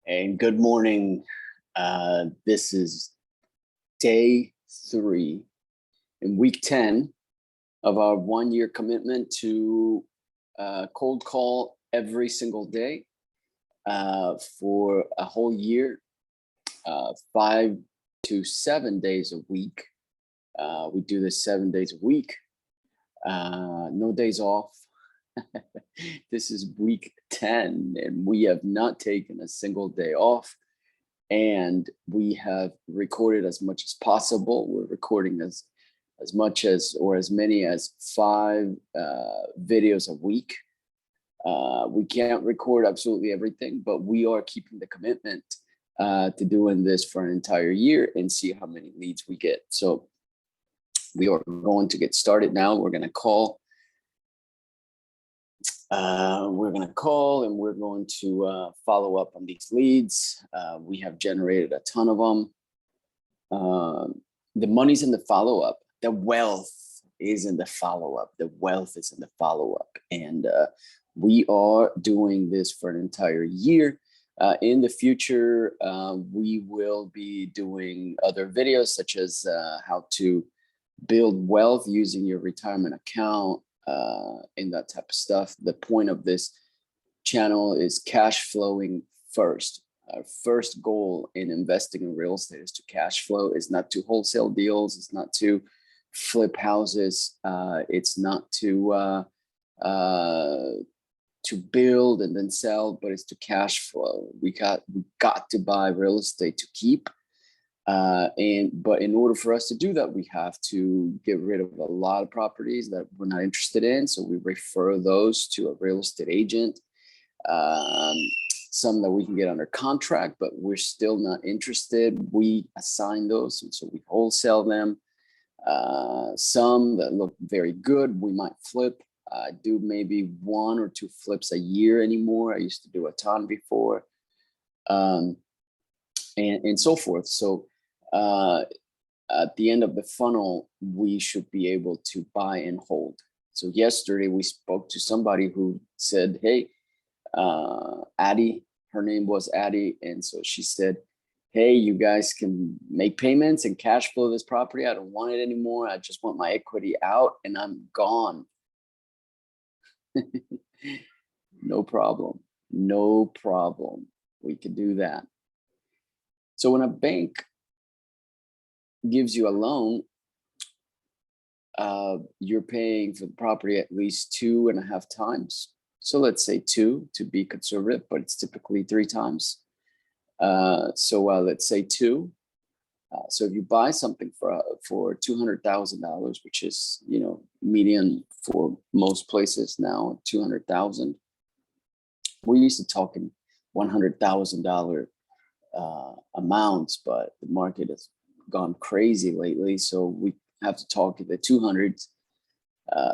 And good morning. This is day 3 in week 10 of our 1-year commitment to cold call every single day for a whole year, 5 to 7 days a week. We do this 7 days a week, no days off. This is week 10, and we have not taken a single day off. And we have recorded as much as possible. We're recording as much as or as many as 5 videos a week. We can't record absolutely everything, but we are keeping the commitment to doing this for an entire year and see how many leads we get. So we are going to get started now. We're going to call. And we're going to follow up on these leads. We have generated a ton of them. The money's in the follow-up. The wealth is in the follow-up. The wealth is in the follow-up. And we are doing this for an entire year. In the future, we will be doing other videos such as how to build wealth using your retirement account, and that type of stuff. The point of this channel is cash flowing first. Our first goal in investing in real estate is to cash flow. It's not to wholesale deals. It's not to flip houses. It's not to build and then sell, but it's to cash flow. We got to buy real estate to keep. But in order for us to do that, we have to get rid of a lot of properties that we're not interested in. So we refer those to a real estate agent. Some that we can get under contract, but we're still not interested. We assign those, and so we wholesale them. Some that look very good, we might flip. Do maybe 1 or 2 flips a year anymore. I used to do a ton before, and so forth. So at the end of the funnel, we should be able to buy and hold. So yesterday we spoke to somebody who said, hey, Addie, her name was Addie. And so she said, hey, you guys can make payments and cash flow this property. I don't want it anymore. I just want my equity out and I'm gone. No problem. No problem. We can do that. So when a bank gives you a loan, you're paying for the property at least 2.5 times. So let's say 2 to be conservative, but it's typically 3 times. So let's say 2. So if you buy something for $200,000, which is median for most places now, $200,000. We're used to talking $100,000 amounts, but the market has gone crazy lately, so we have to talk in the 200s.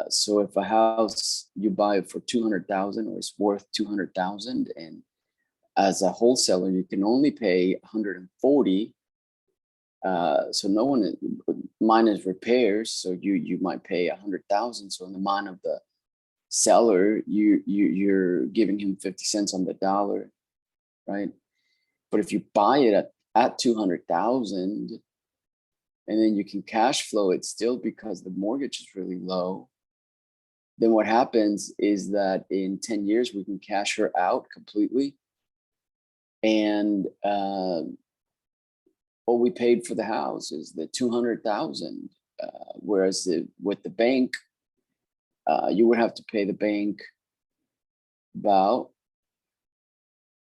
So if a house you buy for 200,000 or it's worth 200,000, and as a wholesaler you can only pay 140, so no one minus repairs, so you might pay 100,000. So in the mind of the seller, you're giving him 50 cents on the dollar, right? But if you buy it at 200,000, and then you can cash flow it still because the mortgage is really low, then what happens is that in 10 years we can cash her out completely, and what we paid for the house is the 200,000. Whereas with the bank, you would have to pay the bank about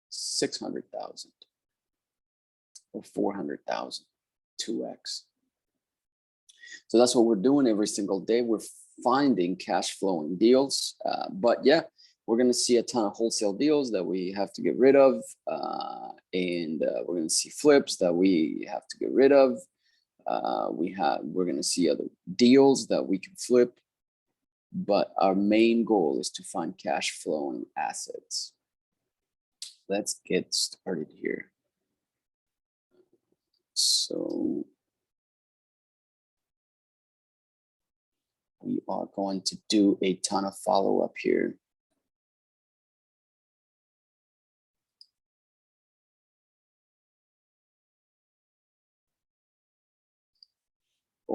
600,000 or 400,000, 2x. So that's what we're doing every single day. We're finding cash flowing deals. But yeah, we're going to see a ton of wholesale deals that we have to get rid of. And we're going to see flips that we have to get rid of. We're going to see other deals that we can flip. But our main goal is to find cash flowing assets. Let's get started here. So we are going to do a ton of follow-up here.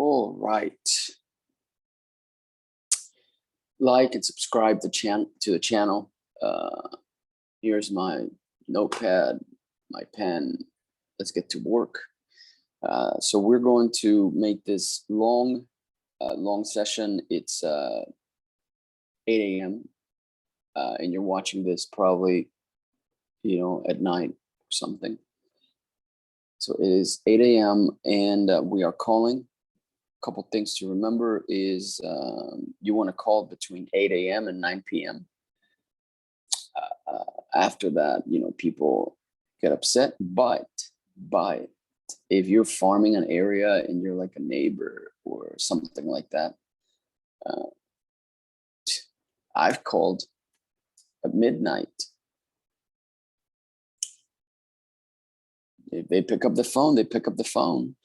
All right. Like and subscribe to the channel. Here's my notepad, my pen. Let's get to work. So we're going to make this long session. It's 8 a.m. And you're watching this probably, at night or something. So it is 8 a.m. and we are calling. A couple things to remember is you want to call between 8 a.m. and 9 p.m. After that, people get upset. But if you're farming an area and you're like a neighbor or something like that, I've called at midnight. If they pick up the phone, they pick up the phone.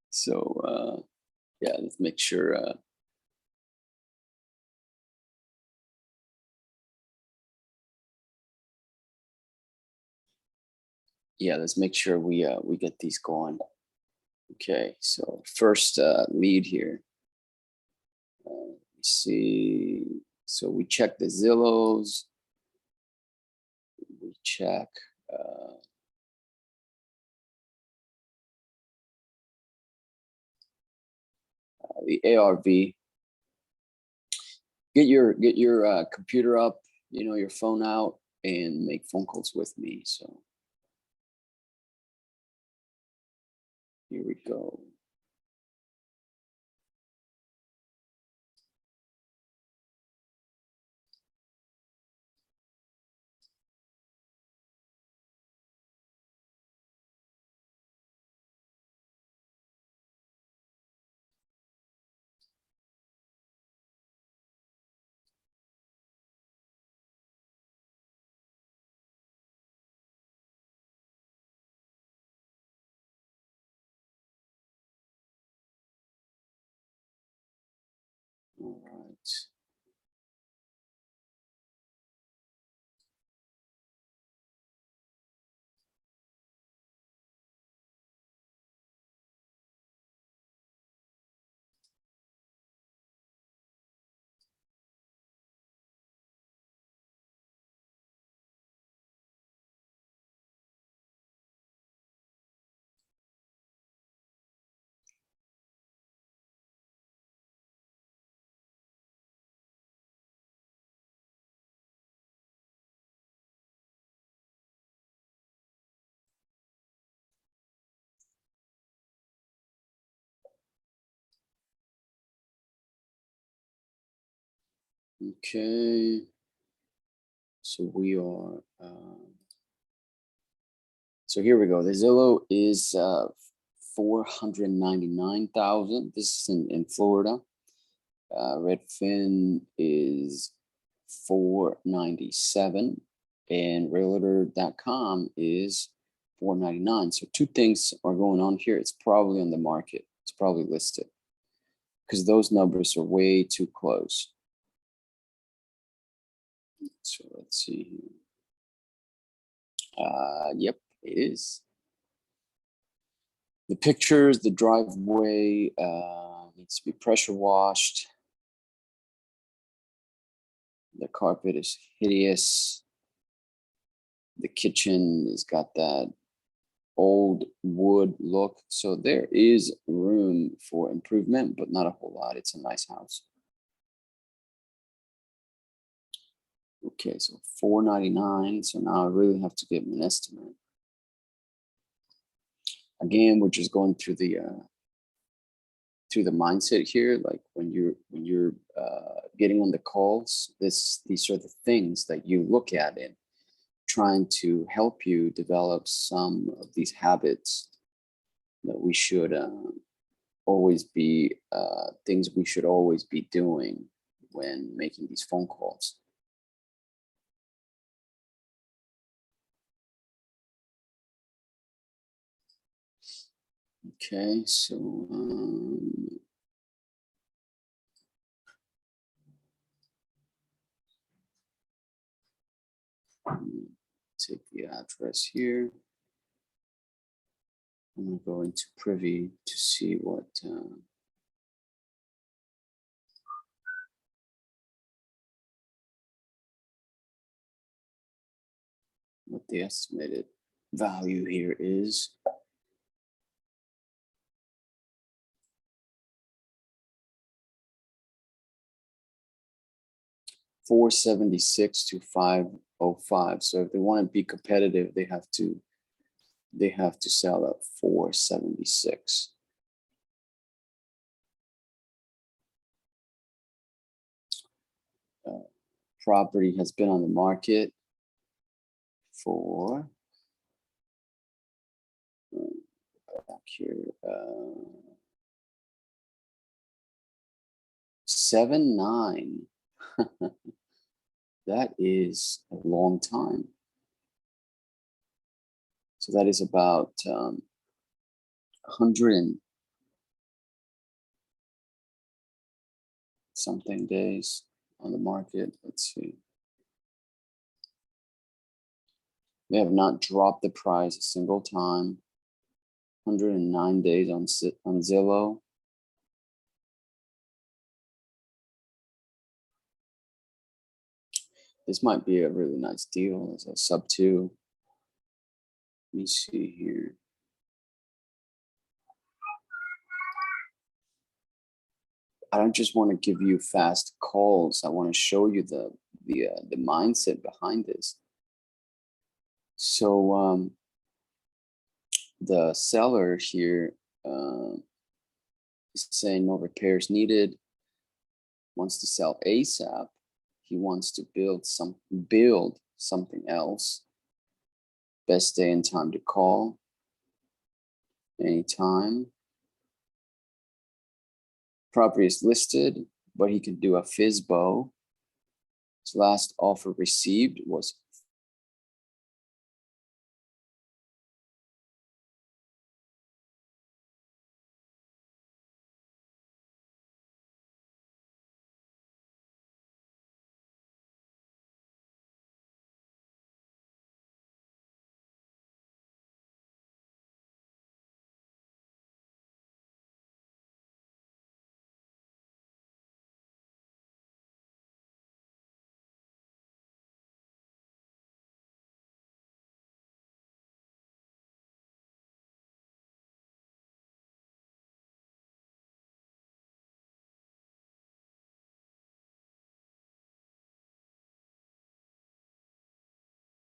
So yeah, let's make sure. Yeah, let's make sure we get these going. Okay, so first lead here. Let's see. So we check the Zillows. We check. The ARV. Get your computer up, your phone out, and make phone calls with me. So here we go. All right. Okay. So we are. So here we go. The Zillow is 499,000. This is in Florida. Redfin is 497, and Realtor.com is 499. So two things are going on here. It's probably on the market. It's probably listed because those numbers are way too close. So let's see here. Yep, it is. The pictures, the driveway needs to be pressure washed. The carpet is hideous. The kitchen has got that old wood look. So there is room for improvement, but not a whole lot. It's a nice house. Okay, so 499. So now I really have to get an estimate. Again, we're just going through the mindset here. Like when you're getting on the calls, these are the things that you look at in trying to help you develop some of these habits that we should always be things we should always be doing when making these phone calls. Okay, so take the address here. I'm gonna go into privy to see what the estimated value here is. $476 to $505. So if they want to be competitive, they have to sell at $476. Property has been on the market for back here 7-9. That is a long time. So that is about 100 and something days on the market. Let's see. They have not dropped the price a single time. 109 days on Zillow. This might be a really nice deal as a sub 2. Let me see here. I don't just want to give you fast calls. I want to show you the mindset behind this. So the seller here is saying no repairs needed. Wants to sell ASAP. He wants to build something else. Best day and time to call. Anytime. Property is listed, but he can do a FISBO. His last offer received was